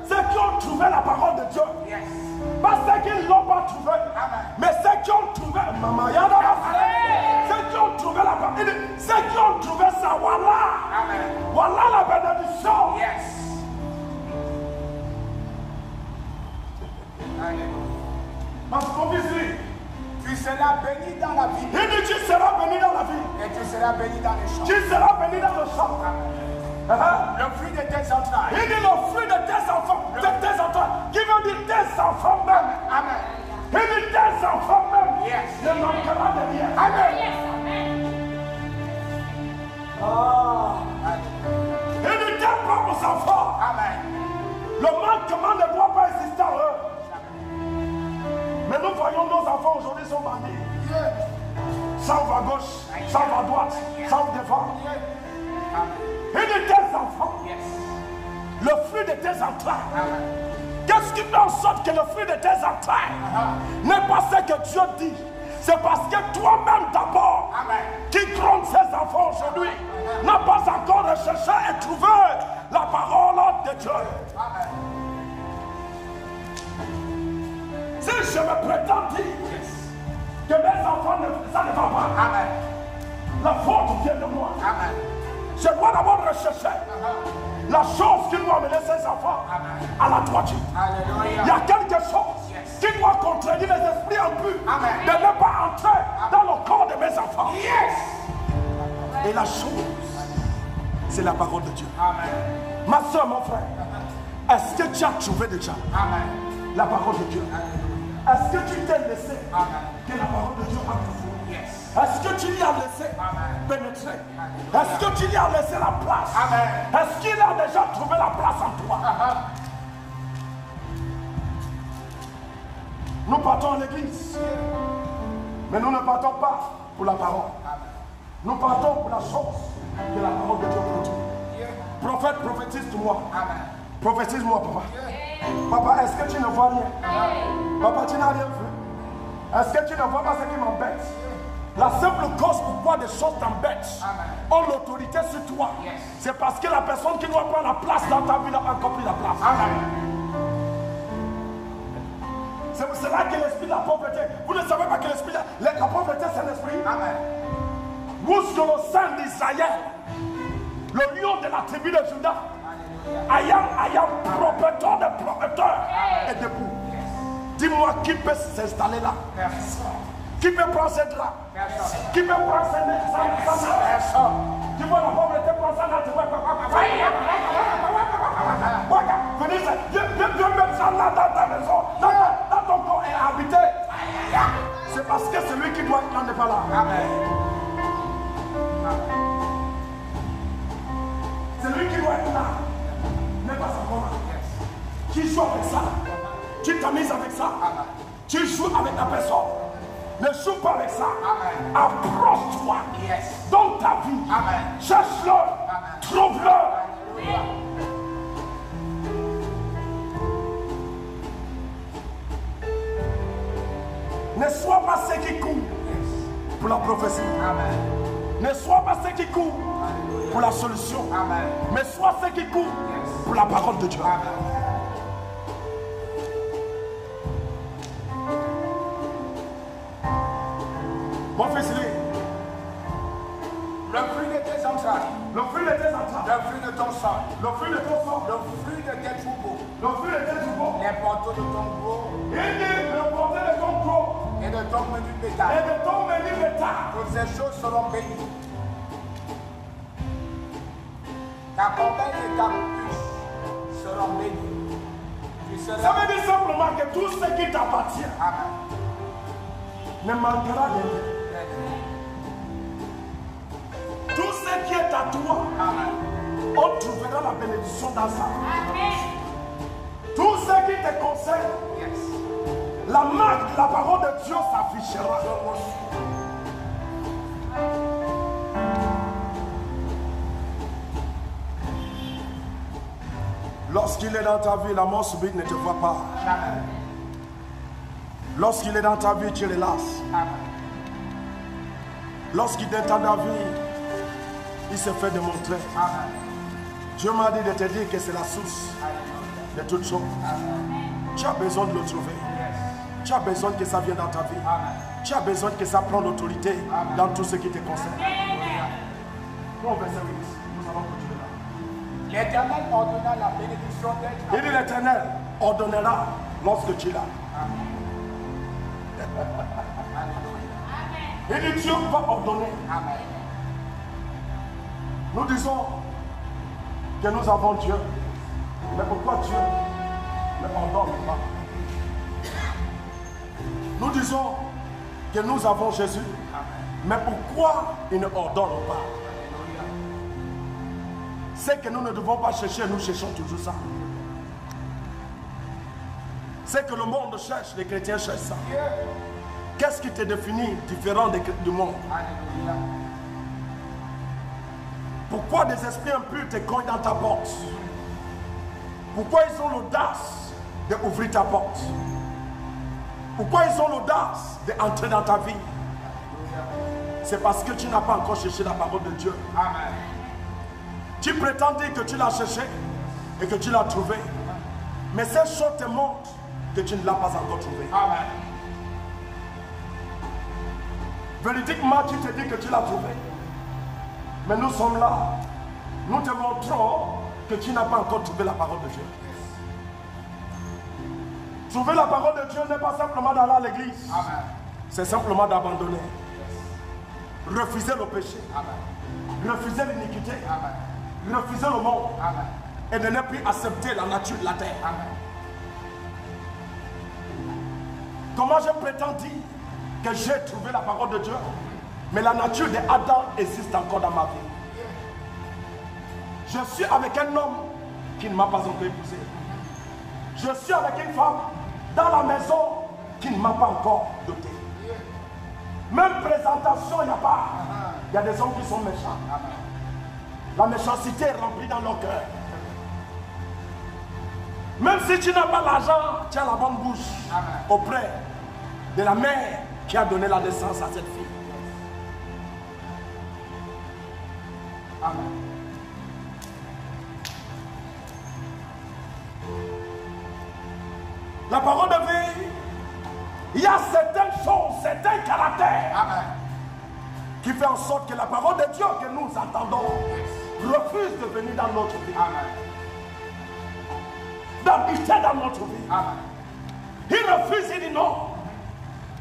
ceux qui ont trouvé la parole de Dieu. Pas ceux qui ne l'ont pas trouvé, mais ceux qui ont trouvé. Maman, ceux qui ont trouvé la parole. Ceux qui ont trouvé ça, voilà. Voilà la bénédiction. Parce qu'on dit, tu seras béni dans la vie. Il dit tu seras béni dans la vie. Et tu seras béni dans les champs. Tu seras béni dans le champ. Le fruit de tes entrailles. Il dit le fruit de tes enfants. De tes entrailles. Qui veut dire tes enfants même. Amen. Il dit tes enfants même. Ne manquera de rien. Amen. Il dit tes propres enfants. Amen. Le manquement ne doit pas exister en eux. Mais nous voyons nos enfants aujourd'hui sont bandés. Ça va à gauche, ça va à droite, ça va devant. Et de tes enfants, le fruit de tes entrailles. Qu'est-ce qui fait en sorte que le fruit de tes entrailles n'est pas ce que Dieu dit? C'est parce que toi-même d'abord, qui gronde ses enfants aujourd'hui, n'a pas encore recherché et trouvé la parole de Dieu. Si je me prétends dire que mes enfants, ça ne va pas, Amen. la faute vient de moi. Amen. Je dois d'abord rechercher la chose qui doit amener ses enfants à la droiture. Alléluia. Il y a quelque chose qui doit contredire les esprits impurs de ne pas entrer dans le corps de mes enfants. Yes. Et la chose, c'est la parole de Dieu. Amen. Ma soeur, mon frère, est-ce que tu as trouvé déjà Amen. la parole de Dieu? Est-ce que tu t'es laissé que la parole de Dieu entre vous? Yes. Est-ce que tu lui as laissé pénétrer? Est-ce que tu lui as laissé la place? Amen. Est-ce qu'il a déjà trouvé la place en toi? Nous partons à l'église, mais nous ne partons pas pour la parole. Nous partons pour la chose que la parole de Dieu produit. Prophète, prophétise-moi. Prophétise-moi, papa. Papa, est-ce que tu ne vois rien? Papa, tu n'as rien vu. Est-ce que tu ne vois pas ce qui m'embête? La simple cause pourquoi des choses t'embêtent ont l'autorité sur toi, c'est parce que la personne qui doit prendre la place dans ta vie n'a pas encore pris la place. C'est pour cela que l'esprit de la pauvreté, vous ne savez pas que l'esprit de la pauvreté, c'est l'esprit. Vous sur le sein d'Israël, le lion de la tribu de Juda, ayant propriétaire de propriétaire et debout. Dis-moi qui peut s'installer là? Qui peut prendre cette là? Qui peut prendre cette là? Tu vois la pauvreté prendre ça là, tu vois. Viens mettre ça là dans ta maison, dans ton corps et habiter. C'est parce que celui qui doit être là n'est pas là. Celui qui doit être là n'est pas encore là. Tu joues avec ça. Tu t'amuses avec ça. Tu joues avec la personne. Ne joue pas avec ça. Approche-toi dans ta vie. Cherche-le. Trouve-le. Ne sois pas ceux qui courent pour la prophétie. Ne sois pas ceux qui courent pour la solution. Mais sois ceux qui courent pour la parole de Dieu. Mon fils, le fruit de tes entrailles, le fruit de tes entrailles, le fruit de ton sang, le fruit de ton sang, le fruit de tes troupeaux, le fruit de tes troupeaux, les porteurs de ton gros, il dit le porteur de ton gros et de ton menu et bétail. de ton menu bétail. Toutes ces choses seront bénies. Ta corbeille et ta bûche seront bénies. Ça veut dire simplement que tout ce qui t'appartient ne manquera de rien. Tout ce qui est à toi, on trouvera la bénédiction dans ça. Tout ce qui te concerne, la marque de la parole de Dieu s'affichera. Lorsqu'il est dans ta vie, la mort subite ne te voit pas. Lorsqu'il est dans ta vie, tu relasses. Lorsqu'il est dans ta vie, il se fait démontrer. Dieu m'a dit de te dire que c'est la source de toutes choses. Tu as besoin de le trouver. Tu as besoin que ça vienne dans ta vie. Tu as besoin que ça prenne l'autorité dans tout ce qui te concerne. Bon, verset 8. Nous allons continuer là. L'Éternel ordonna la bénédiction d'être. Il dit l'Éternel ordonnera lorsque tu es là. Il dit Dieu va ordonner. Nous disons que nous avons Dieu. Mais pourquoi Dieu ne ordonne pas? Nous disons que nous avons Jésus. Mais pourquoi il ne ordonne pas? C'est que nous ne devons pas chercher, nous cherchons toujours ça. C'est que le monde cherche, les chrétiens cherchent ça. Qu'est-ce qui te définit différent du monde? Pourquoi des esprits impurs te cognent dans ta porte? Pourquoi ils ont l'audace d'ouvrir ta porte? Pourquoi ils ont l'audace d'entrer dans ta vie? C'est parce que tu n'as pas encore cherché la parole de Dieu. Amen. Tu prétends dire que tu l'as cherché et que tu l'as trouvé. Mais ces choses te montrent que tu ne l'as pas encore trouvé. Amen. Véridiquement, tu te dis que tu l'as trouvé. Mais nous sommes là. Nous te montrons que tu n'as pas encore trouvé la parole de Dieu. Trouver la parole de Dieu n'est pas simplement d'aller à l'église. C'est simplement d'abandonner. Refuser le péché. Amen. Refuser l'iniquité. Refuser le monde. Amen. Et de ne plus accepter la nature de la terre. Amen. Comment je prétends dire que j'ai trouvé la parole de Dieu, mais la nature d'Adam existe encore dans ma vie? Je suis avec un homme qui ne m'a pas encore épousé. Je suis avec une femme dans la maison qui ne m'a pas encore dotée. Même présentation, il n'y a pas. Il y a des hommes qui sont méchants. La méchanceté est remplie dans leur cœur. Même si tu n'as pas l'argent, tu as la bonne bouche. Auprès de la mère qui a donné la naissance à cette fille. Amen. La parole de vie, il y a certaines choses, certains caractères. Amen. Qui fait en sorte que la parole de Dieu que nous entendons refuse de venir dans notre vie. D'habiter dans notre vie. Amen. Il refuse, il dit non.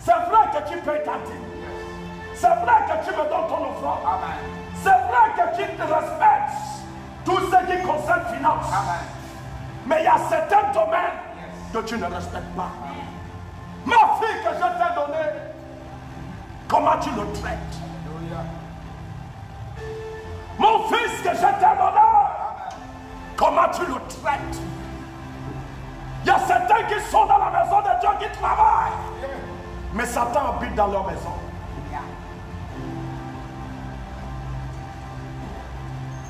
C'est vrai que tu payes ta dîme. C'est vrai que tu me donnes ton offrande. C'est vrai que tu te respectes tout ce qui concerne finance. Amen. Mais il y a certains domaines que tu ne respectes pas. Ma fille que je t'ai donnée, comment tu le traites? Mon fils que je t'ai donné, comment tu le traites? Il y a certains qui sont dans la maison de Dieu qui travaillent, mais Satan habite dans leur maison.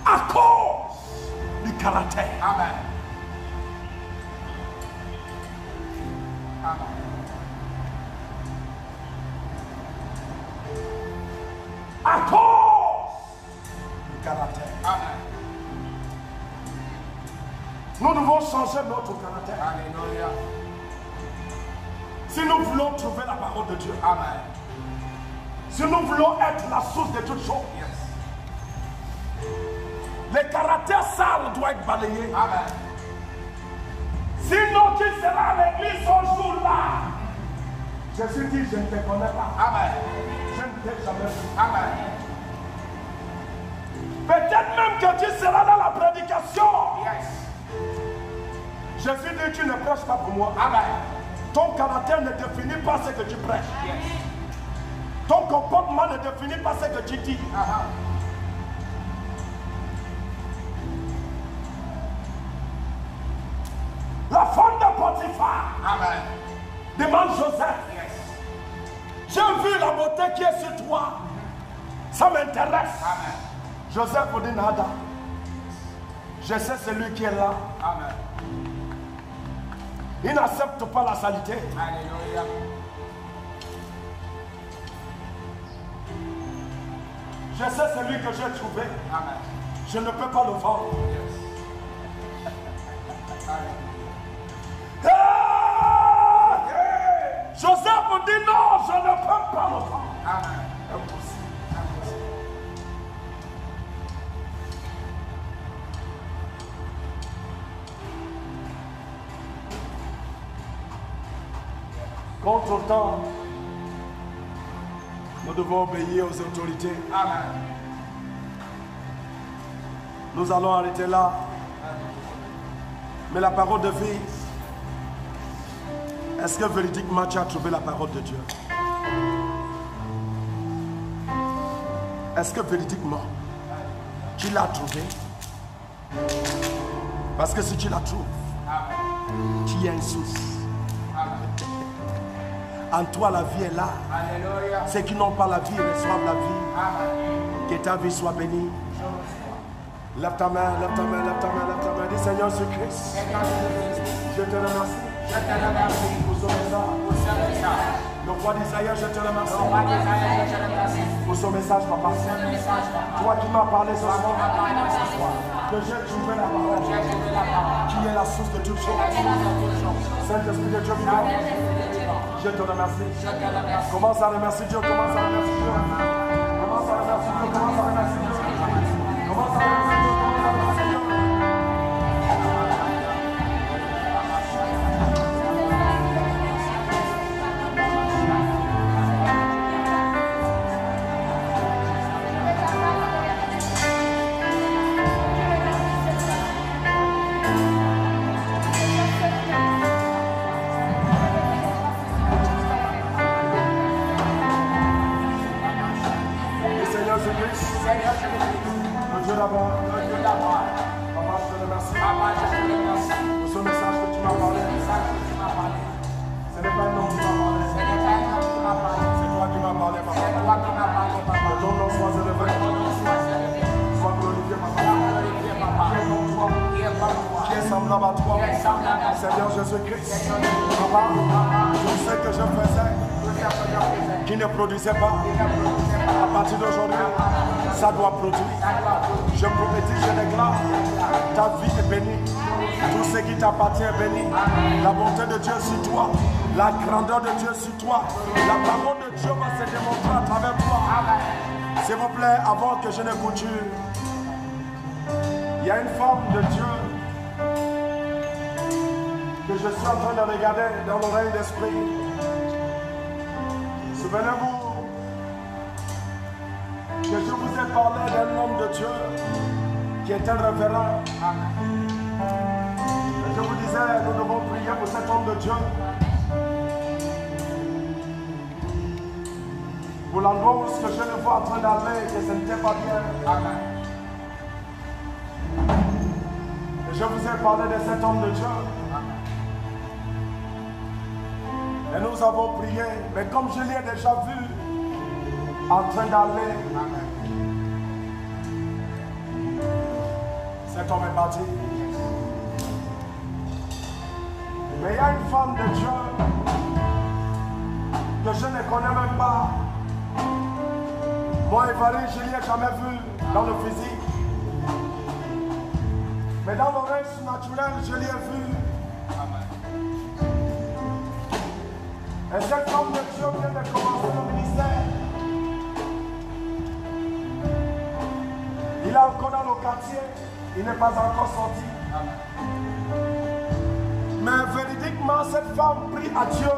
À cause du caractère. Amen. Amen. À cause du caractère. Amen. Nous devons changer notre caractère. Alléluia. Si nous voulons trouver la parole de Dieu. Amen. Si nous voulons être la source de toutes choses. Yes. Le caractère sale doit être balayé. Amen. Sinon tu seras à l'église ce jour-là. Jésus dit, je ne te connais pas. Amen. Je ne t'ai jamais vu. Amen. Peut-être même que tu seras dans la prédication. Yes. Jésus dit, tu ne prêches pas pour moi. Amen. Ton caractère ne définit pas ce que tu prêches. Yes. Ton comportement ne définit pas ce que tu dis. La femme de Potiphar. Amen. Demande Joseph. Yes. J'ai vu la beauté qui est sur toi. Ça m'intéresse. Amen. Joseph vous dit nada. Je sais celui qui est là. Amen. Il n'accepte pas la saleté. Alléluia. Je sais celui que j'ai trouvé. Amen. Je ne peux pas le vendre. Yes. Joseph me dit non, je ne peux pas le vendre. Amen. Impossible. Impossible. Contre-temps, nous devons obéir aux autorités. Amen. Nous allons arrêter là. Mais la parole de vie, est-ce que véridiquement tu as trouvé la parole de Dieu? Est-ce que véridiquement tu l'as trouvée? Parce que si tu la trouves, tu y as une source. En toi la vie est là. Alléluia. Ceux qui n'ont pas la vie reçoivent la vie. Amen. Que ta vie soit bénie. Lève ta main, lève ta main, lève ta main, lève ta main. Dis Seigneur Jésus-Christ, je te remercie. Je te remercie pour ce message. Le roi d'Isaïe, je te remercie. Le roi d'Israël, je te remercie. Pour ce message, papa. Ce message, papa. Toi qui m'as parlé ce Toi qui soir. m'as parlé ce soir. Que j'ai trouvé la parole. J'ai trouvé la parole. Qui est la source de toutes La choses. source de toutes choses. Saint-Esprit de Dieu vivant. Je te remercie. Je te remercie. Commence à remercier Dieu. Commence à remercier Dieu. Commence à remercier Dieu. Commence à remercier Dieu. Commence à remercier Dieu. Commence à remercier Dieu. Seigneur Jésus-Christ, Le Dieu d'abord. le Dieu d'abord. Papa, je te remercie. Papa, je te remercie. Pour ce message que tu m'as parlé. Le message que tu m'as parlé. Ce n'est pas un homme qui m'a parlé. Ce n'est pas un homme qui m'a parlé. C'est toi qui m'as parlé, papa. C'est toi qui m'as parlé, papa. Que ton nom soit élevé. Ton nom soit élevé. Sois glorifié, papa. Glorifié, papa. Qui est comme toi. Qui est comme toi. Qui est semblable à toi. Qui est semblable à toi. Seigneur Jésus-Christ. Seigneur Jésus-Christ. Papa, je sais que je faisais Tout ce que je faisais. qui ne produisait pas. Qui ne produisait pas. À partir d'aujourd'hui, ça doit produire. Ça doit produire. Je prophétise, je déclare, ta vie est bénie. Tout ce qui t'appartient est béni. La bonté de Dieu sur toi. La grandeur de Dieu sur toi. La parole de Dieu va se démontrer à travers toi. S'il vous plaît, avant que je ne couture, il y a une femme de Dieu que je suis en train de regarder dans l'oreille d'esprit. Souvenez-vous que je vous ai parlé d'un homme de Dieu qui est un révérend. Et je vous disais, nous devons prier pour cet homme de Dieu. Pour l'endroit où ce que je le vois en train d'aller, que ce n'était pas bien. Et je vous ai parlé de cet homme de Dieu. Et nous avons prié, mais comme je l'ai déjà vu en train d'aller, cet homme est parti. Mais il y a une femme de Dieu que je ne connais même pas. Moi, Évarine, je ne l'ai jamais vu dans le physique. Mais dans l'oreille naturelle, je l'ai vu. Et cette femme de Dieu vient de commencer le ministère. Il est encore dans le quartier. Il n'est pas encore sorti. Mais véridiquement, cette femme prie à Dieu.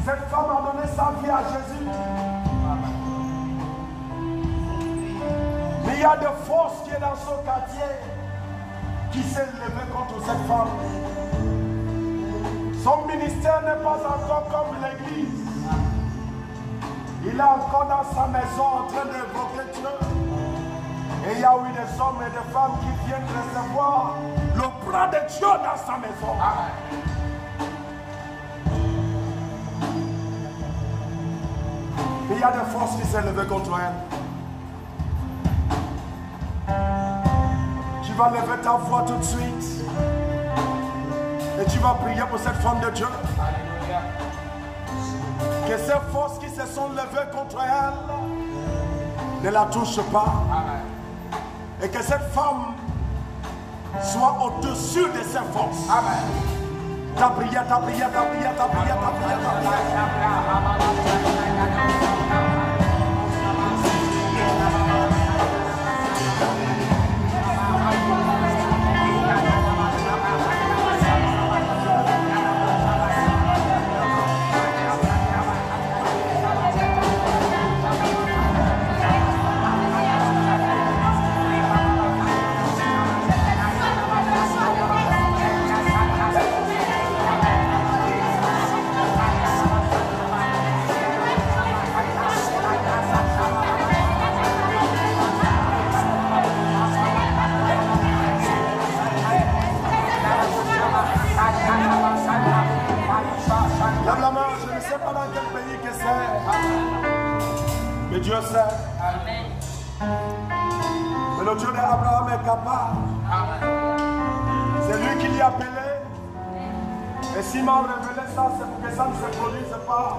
Cette femme a donné sa vie à Jésus. Mais il y a des forces qui sont dans son quartier qui s'est levé contre cette femme. Son ministère n'est pas encore comme l'église. Il est encore dans sa maison en train d'évoquer Dieu. Et il y a eu des hommes et des femmes qui viennent recevoir le bras de Dieu dans sa maison. Il y a des forces qui s'est levées contre elle. Tu vas lever ta voix tout de suite. Et tu vas prier pour cette femme de Dieu. Alléluia. Que ces forces qui se sont levées contre elle ne la touchent pas. Amen. Et que cette femme soit au-dessus de ces forces. Amen. Ta prière, ta prière, ta prière, ta prière, ta prière, ta prière. Lève la main, je ne sais pas dans quel pays que c'est. Mais Dieu sait. Mais le Dieu d'Abraham est capable. C'est lui qui l'y a appelé. Et s'il m'a révélé ça, c'est pour que ça ne se produise pas.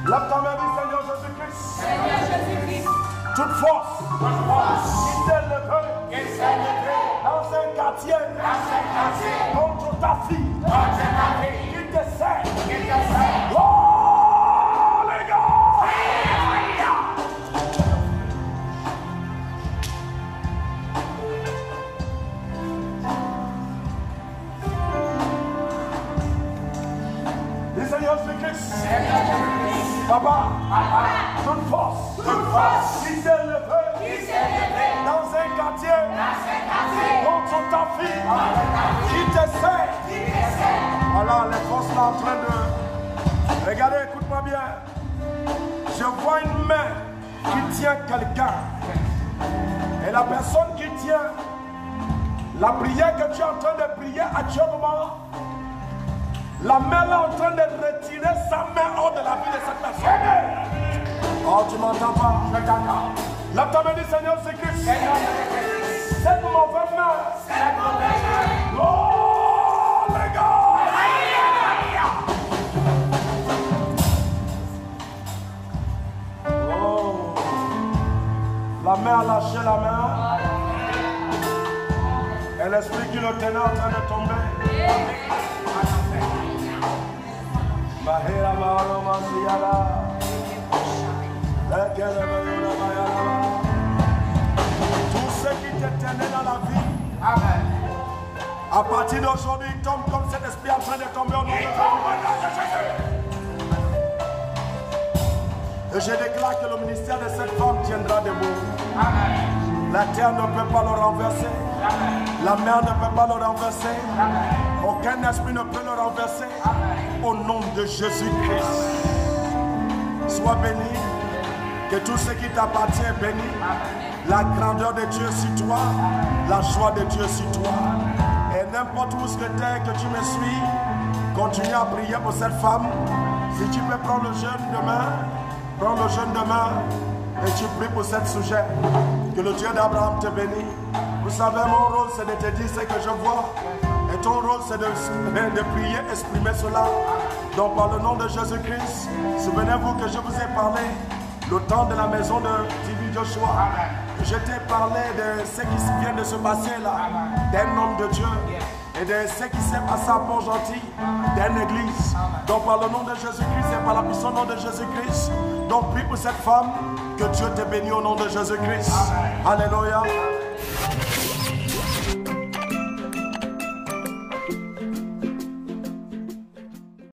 Lève ta main, dis Seigneur Jésus-Christ. Seigneur Jésus-Christ. Toute force qui s'est levée dans un quartier contre ta fille, qui te sert. Oh les gars! Dis Seigneur Jésus-Christ. Papa, toute force qui s'est levée dans un quartier contre ta fille qui te sert. Voilà, les forces sont en train de... Regardez, écoute-moi bien. Je vois une main qui tient quelqu'un. Et la personne qui tient la prière que tu es en train de prier actuellement, la main est en train de retirer sa main hors de la vie de cette personne. Oh, tu m'entends pas? Je t'entends. Lève ta main, dis Seigneur Jésus-Christ. Cette mauvaise main. Oh, les gars. Oh. La main a lâché la main. Et l'esprit qui le tenait en train de tomber. Tout ce qui te tenait dans la vie, amen. À partir d'aujourd'hui, il tombe comme cet esprit en train de tomber au nom de Jésus. Et je déclare que le ministère de cette femme tiendra debout. Amen. La terre ne peut pas le renverser. Amen. La mer ne peut pas le renverser. Amen. Aucun esprit ne peut le renverser. Amen. Au nom de Jésus-Christ. Sois béni. Que tout ce qui t'appartient est béni. Amen. La grandeur de Dieu sur toi. Amen. La joie de Dieu sur toi. Amen. Et n'importe où ce que tu me suis, continue à prier pour cette femme. Si tu peux prendre le jeûne demain, prends le jeûne demain et tu pries pour cette sujet. Que le Dieu d'Abraham te bénisse. Vous savez, mon rôle c'est de te dire ce que je vois. Et ton rôle c'est de prier, exprimer cela. Donc par le nom de Jésus-Christ, souvenez-vous que je vous ai parlé le temps de la maison de TV Joshua. Je t'ai parlé de ce qui vient de se passer là, d'un homme de Dieu. Et de ce qui s'est passé à Pont-Gentil, d'une église. Donc par le nom de Jésus-Christ et par la puissance du nom de Jésus-Christ, donc prie pour cette femme, que Dieu te bénisse au nom de Jésus-Christ. Alléluia.